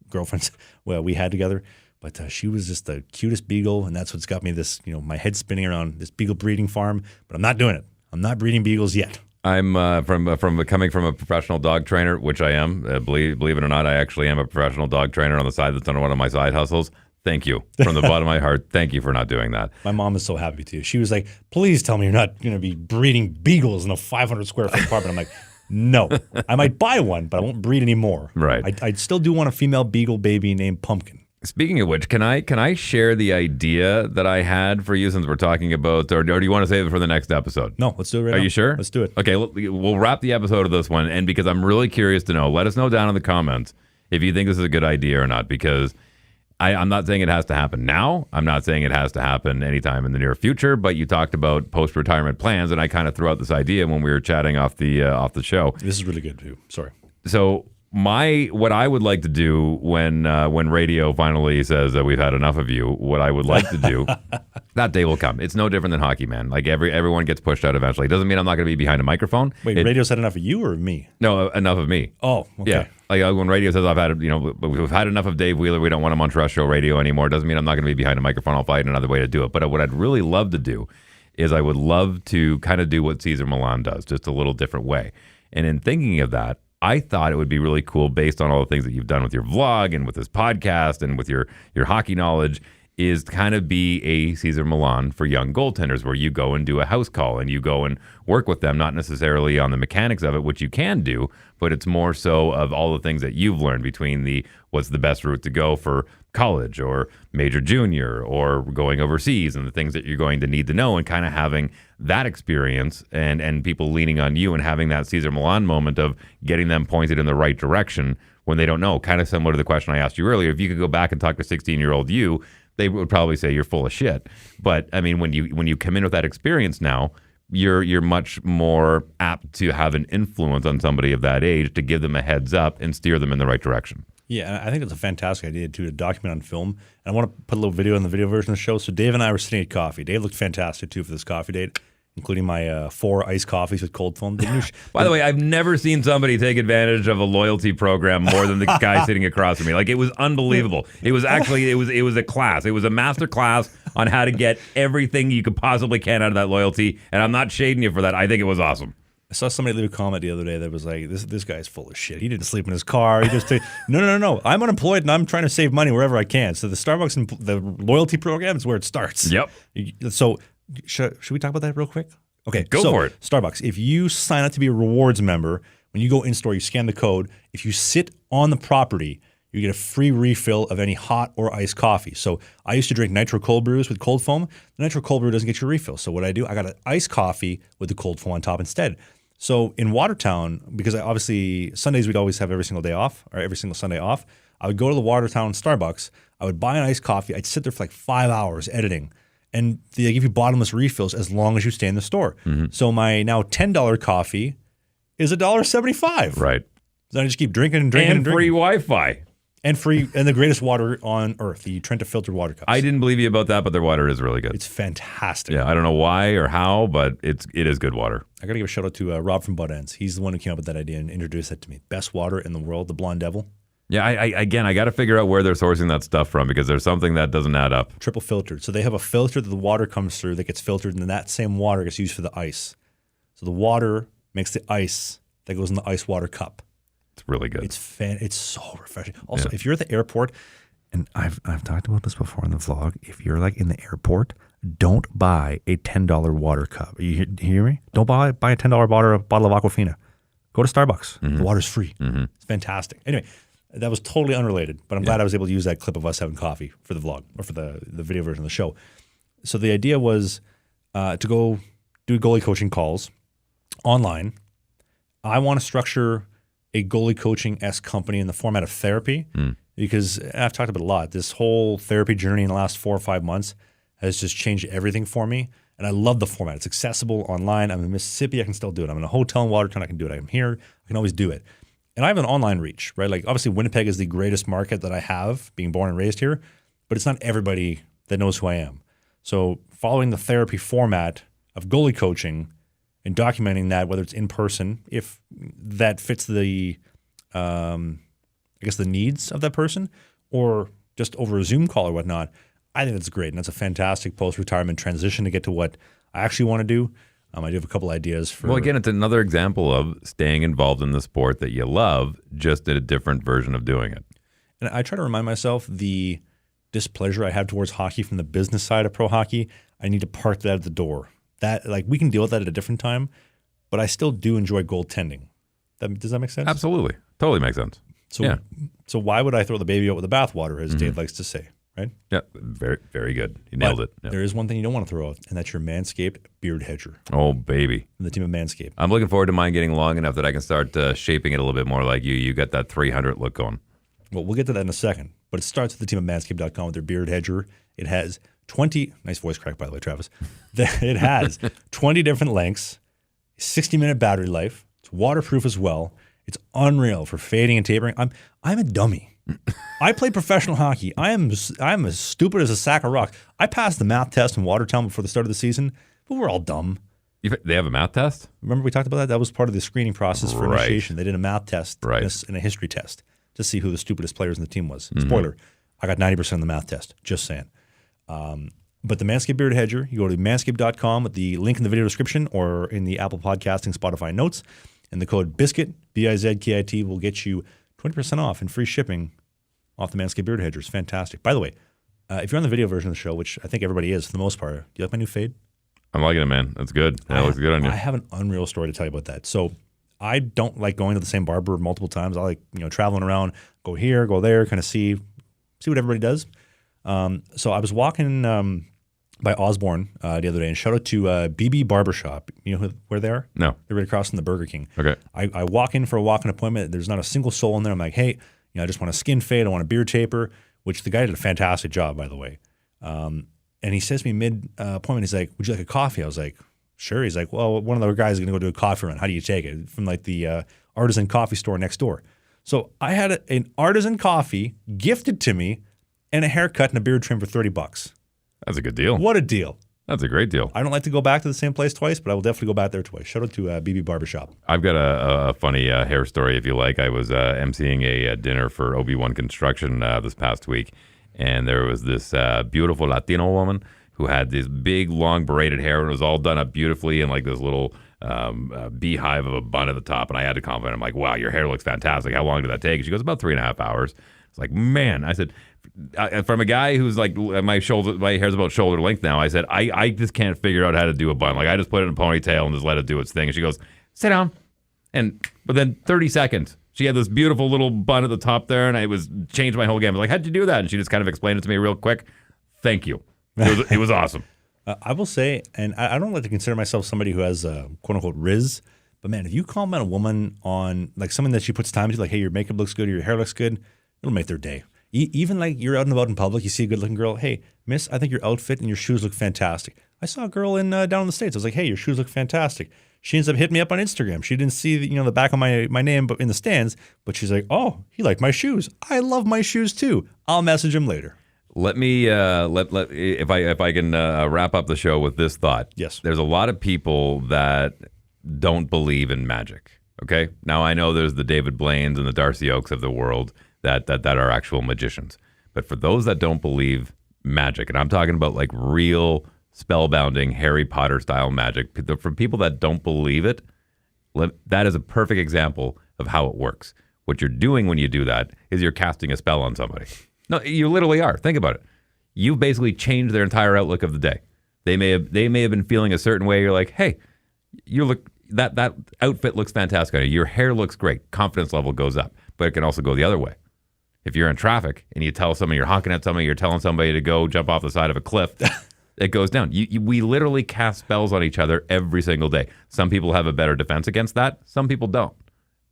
girlfriends we had together. But she was just the cutest beagle, and that's what's got me this, my head spinning around this beagle breeding farm. But I'm not doing it. I'm not breeding beagles yet. I'm coming from a professional dog trainer, which I am. Believe it or not, I actually am a professional dog trainer on the side. That's on one of my side hustles. Thank you from the bottom of my heart. Thank you for not doing that. My mom is so happy too. She was like, please tell me you're not going to be breeding beagles in a 500 square foot apartment. I'm like, no, I might buy one, but I won't breed anymore. Right. I still do want a female beagle baby named Pumpkin. Speaking of which, can I share the idea that I had for you since we're talking about, or do you want to save it for the next episode? No, let's do it right now. Are you sure? Let's do it. Okay, we'll wrap the episode of this one, and because I'm really curious to know, let us know down in the comments if you think this is a good idea or not, because I'm not saying it has to happen now. I'm not saying it has to happen anytime in the near future, but you talked about post-retirement plans, and I kind of threw out this idea when we were chatting off the show. This is really good too. Sorry. So what I would like to do when radio finally says that we've had enough of you, what I would like to do, that day will come. It's no different than hockey, man. Like everyone gets pushed out eventually. It doesn't mean I'm not going to be behind a microphone. Wait, radio said enough of you or me? No, enough of me. Oh, okay. Yeah. Like when radio says we've had enough of Dave Wheeler, we don't want him on terrestrial radio anymore. It doesn't mean I'm not going to be behind a microphone. I'll find another way to do it. But what I'd really love to do is I would love to kind of do what Cesar Millan does, just a little different way. And in thinking of that, I thought it would be really cool based on all the things that you've done with your vlog and with this podcast and with your hockey knowledge is kind of be a Cesar Millan for young goaltenders where you go and do a house call and you go and work with them, not necessarily on the mechanics of it, which you can do, but it's more so of all the things that you've learned between what's the best route to go for college or major junior or going overseas and the things that you're going to need to know and kind of having that experience and people leaning on you and having that Cesar Millan moment of getting them pointed in the right direction when they don't know. Kind of similar to the question I asked you earlier. If you could go back and talk to 16-year-old you, they would probably say you're full of shit. But I mean, when you come in with that experience now, you're much more apt to have an influence on somebody of that age to give them a heads up and steer them in the right direction. Yeah, I think it's a fantastic idea too to document on film. And I want to put a little video in the video version of the show. So Dave and I were sitting at coffee. Dave looked fantastic too for this coffee date, including my 4 iced coffees with cold foam. By the way, I've never seen somebody take advantage of a loyalty program more than the guy sitting across from me. Like, it was unbelievable. It was actually, it was a class. It was a master class on how to get everything you could possibly can out of that loyalty. And I'm not shading you for that. I think it was awesome. I saw somebody leave a comment the other day that was like, this guy's full of shit. He didn't sleep in his car. He just no. I'm unemployed and I'm trying to save money wherever I can. So the Starbucks and the loyalty program is where it starts. Yep. So should we talk about that real quick? Okay, go for it. Starbucks, if you sign up to be a rewards member, when you go in store, you scan the code. If you sit on the property, you get a free refill of any hot or iced coffee. So I used to drink nitro cold brews with cold foam. The nitro cold brew doesn't get you a refill. So what I do, I got an iced coffee with the cold foam on top instead. So in Watertown, because obviously Sundays we'd always have every single day off, or every single Sunday off, I would go to the Watertown Starbucks, I would buy an iced coffee, I'd sit there for like 5 hours editing, and they give you bottomless refills as long as you stay in the store. Mm-hmm. So my now $10 coffee is $1.75. Right. Then I just keep drinking and free Wi-Fi. And free, and the greatest water on earth, the Trenta filtered water cups. I didn't believe you about that, but their water is really good. It's fantastic. Yeah, I don't know why or how, but it is good water. I got to give a shout out to Rob from Bud Ends. He's the one who came up with that idea and introduced it to me. Best water in the world, the Blonde Devil. Yeah, I got to figure out where they're sourcing that stuff from because there's something that doesn't add up. Triple filtered. So they have a filter that the water comes through that gets filtered, and then that same water gets used for the ice. So the water makes the ice that goes in the ice water cup. It's really good. It's so refreshing. Also, if you're at the airport, and I've talked about this before in the vlog, if you're like in the airport, don't buy a $10 water cup. You hear me? Don't buy a $10 bottle of Aquafina. Go to Starbucks. The water's free. It's fantastic. Anyway, that was totally unrelated, but I'm glad I was able to use that clip of us having coffee for the vlog or for the video version of the show. So the idea was to go do goalie coaching calls online. I want to structure a goalie coaching-esque company in the format of therapy because I've talked about it a lot. This whole therapy journey in the last 4 or 5 months has just changed everything for me, and I love the format. It's accessible online. I'm in Mississippi. I can still do it. I'm in a hotel in Watertown. I can do it. I'm here. I can always do it. And I have an online reach, right? Like obviously Winnipeg is the greatest market that I have, being born and raised here, but it's not everybody that knows who I am. So following the therapy format of goalie coaching and documenting that, whether it's in person, if that fits the, I guess the needs of that person, or just over a Zoom call or whatnot, I think that's great. And that's a fantastic post-retirement transition to get to what I actually want to do. I do have a couple ideas for. Well, again, it's another example of staying involved in the sport that you love, just in a different version of doing it. And I try to remind myself the displeasure I have towards hockey from the business side of pro hockey. I need to park that at the door. That like we can deal with that at a different time, but I still do enjoy goaltending. Does that make sense? Absolutely, totally makes sense. So why would I throw the baby out with the bathwater, as Dave likes to say? Right? Yeah, very, very good. You nailed it. Yeah. There is one thing you don't want to throw out, and that's your MANSCAPED beard hedger. Oh, baby. From the team of MANSCAPED. I'm looking forward to mine getting long enough that I can start shaping it a little bit more like you. You got that 300 look going. Well, we'll get to that in a second, but it starts with the team of manscaped.com with their beard hedger. It has 20, nice voice crack, by the way, Travis. It has 20 different lengths, 60-minute battery life. It's waterproof as well. It's unreal for fading and tapering. I'm a dummy. I play professional hockey. I'm as stupid as a sack of rocks. I passed the math test in Watertown before the start of the season, but we're all dumb. They have a math test? Remember we talked about that? That was part of the screening process for initiation. They did a math test and a history test to see who the stupidest players in the team was. Spoiler, I got 90% on the math test. Just saying. But the Manscaped Beard Hedger, you go to manscaped.com with the link in the video description or in the Apple Podcasting, Spotify notes, and the code BIZKIT, BIZKIT, will get you 20% off and free shipping off the Manscaped Beard Hedger. It's fantastic. By the way, if you're on the video version of the show, which I think everybody is for the most part, do you like my new fade? I'm liking it, man. That's good. That looks good on you. I have an unreal story to tell you about that. So I don't like going to the same barber multiple times. I like traveling around, go here, go there, kind of see what everybody does. So I was walking by Osborne the other day, and shout out to BB Barbershop. You know where they are? No. They're right across from the Burger King. Okay. I walk in for a walk-in appointment. There's not a single soul in there. I'm like, hey, I just want a skin fade. I want a beard taper, which the guy did a fantastic job, by the way. And he says to me mid-appointment, he's like, would you like a coffee? I was like, sure. He's like, well, one of the guys is going to go do a coffee run. How do you take it? From like the artisan coffee store next door. So I had an artisan coffee gifted to me and a haircut and a beard trim for $30. That's a good deal. What a deal. That's a great deal. I don't like to go back to the same place twice, but I will definitely go back there twice. Shout out to BB Barbershop. I've got a funny hair story, if you like. I was emceeing a dinner for OB1 Construction this past week, and there was this beautiful Latino woman who had this big, long, braided hair, and it was all done up beautifully in like this little beehive of a bun at the top. And I had to compliment. I'm like, wow, your hair looks fantastic. How long did that take? And she goes, about 3.5 hours. It's like, man, I said, from a guy who's like, my hair's about shoulder length now, I said, I just can't figure out how to do a bun. Like, I just put it in a ponytail and just let it do its thing. And she goes, sit down. And within 30 seconds, she had this beautiful little bun at the top there, and it changed my whole game. I was like, how'd you do that? And she just kind of explained it to me real quick. Thank you. It was awesome. I will say, and I don't like to consider myself somebody who has quote unquote riz, but man, if you compliment a woman on like something that she puts time into, like, hey, your makeup looks good or your hair looks good, it'll make their day. Even like you're out and about in public, you see a good looking girl, hey, miss, I think your outfit and your shoes look fantastic. I saw a girl in down in the States. I was like, hey, your shoes look fantastic. She ends up hitting me up on Instagram. She didn't see the back of my name but in the stands, but she's like, oh, he liked my shoes. I love my shoes too. I'll message him later. Let me if I can wrap up the show with this thought. Yes. There's a lot of people that don't believe in magic. Okay. Now I know there's the David Blaines and the Darcy Oaks of the world that are actual magicians. But for those that don't believe magic, and I'm talking about like real spellbounding Harry Potter style magic, for people that don't believe it, that is a perfect example of how it works. What you're doing when you do that is you're casting a spell on somebody. No, you literally are. Think about it. You've basically changed their entire outlook of the day. They may have been feeling a certain way. You're like, hey, you look that outfit looks fantastic on you. Your hair looks great. Confidence level goes up. But it can also go the other way. If you're in traffic and you tell somebody, you're honking at somebody, you're telling somebody to go jump off the side of a cliff, it goes down. We literally cast spells on each other every single day. Some people have a better defense against that. Some people don't.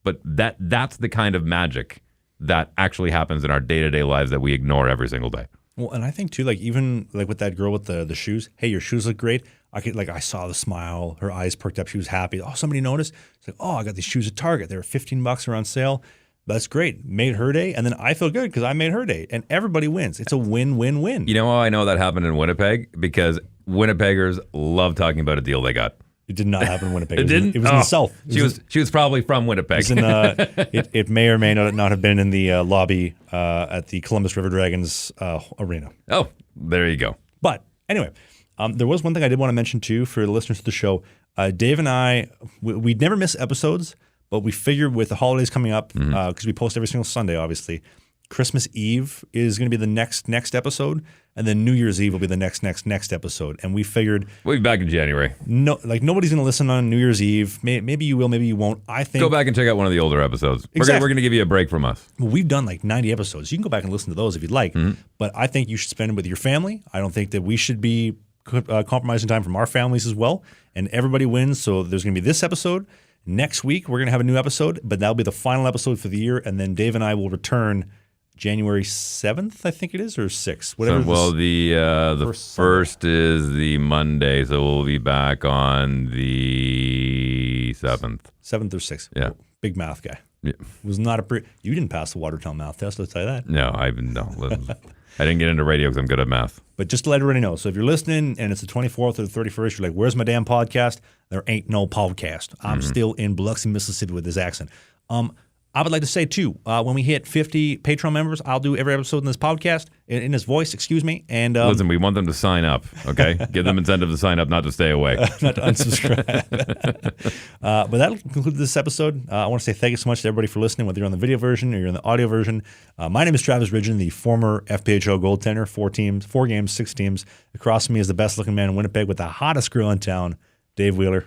But that's the kind of magic that actually happens in our day-to-day lives that we ignore every single day. Well, and I think too, like even like with that girl with the shoes, hey, your shoes look great. I saw the smile, her eyes perked up, she was happy. Oh, somebody noticed. It's like, oh, I got these shoes at Target. They were $15, they're on sale. That's great. Made her day, and then I feel good because I made her day, and everybody wins. It's a win-win-win. You know how I know that happened in Winnipeg? Because Winnipeggers love talking about a deal they got. It did not happen in Winnipeg. It didn't? It was in the South. She was probably from Winnipeg. It may or may not have been in the lobby at the Columbus River Dragons arena. Oh, there you go. But anyway, there was one thing I did want to mention too for the listeners to the show. Dave and I, we'd never miss episodes, but we figured with the holidays coming up, because we post every single Sunday, obviously, Christmas Eve is going to be the next episode, and then New Year's Eve will be the next episode. And we figured we'll be back in January. Nobody's going to listen on New Year's Eve. Maybe you will, maybe you won't. I think go back and check out one of the older episodes. Exactly. We're going to give you a break from us. Well, we've done like 90 episodes. You can go back and listen to those if you'd like. But I think you should spend it with your family. I don't think that we should be compromising time from our families as well. And everybody wins. So there's going to be this episode. Next week, we're going to have a new episode, but that'll be the final episode for the year. And then Dave and I will return January 7th, I think it is, or 6th. Whatever. The first is the Monday, so we'll be back on the 7th. 7th or 6th. Yeah. Big math guy. Yeah. Was not you didn't pass the Watertown math test, let's tell you that. No, I didn't get into radio because I'm good at math. But just to let everybody know, so if you're listening and it's the 24th or the 31st, you're like, where's my damn podcast? There ain't no podcast. I'm still in Biloxi, Mississippi with this accent. I would like to say, too, when we hit 50 Patreon members, I'll do every episode in this podcast, in his voice, excuse me. And listen, we want them to sign up, okay? Give them incentive to sign up, not to stay away. Not to unsubscribe. But that'll conclude this episode. I want to say thank you so much to everybody for listening, whether you're on the video version or you're on the audio version. My name is Travis Ridgen, the former FPHO goaltender, 4 games, 6 teams. Across from me is the best-looking man in Winnipeg with the hottest girl in town, Dave Wheeler.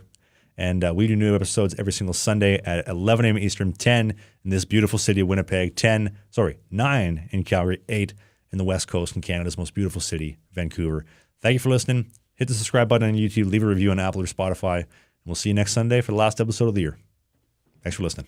And we do new episodes every single Sunday at 11 a.m. Eastern, 10 in this beautiful city of Winnipeg, 9 in Calgary, 8 in the West Coast in Canada's most beautiful city, Vancouver. Thank you for listening. Hit the subscribe button on YouTube, leave a review on Apple or Spotify, and we'll see you next Sunday for the last episode of the year. Thanks for listening.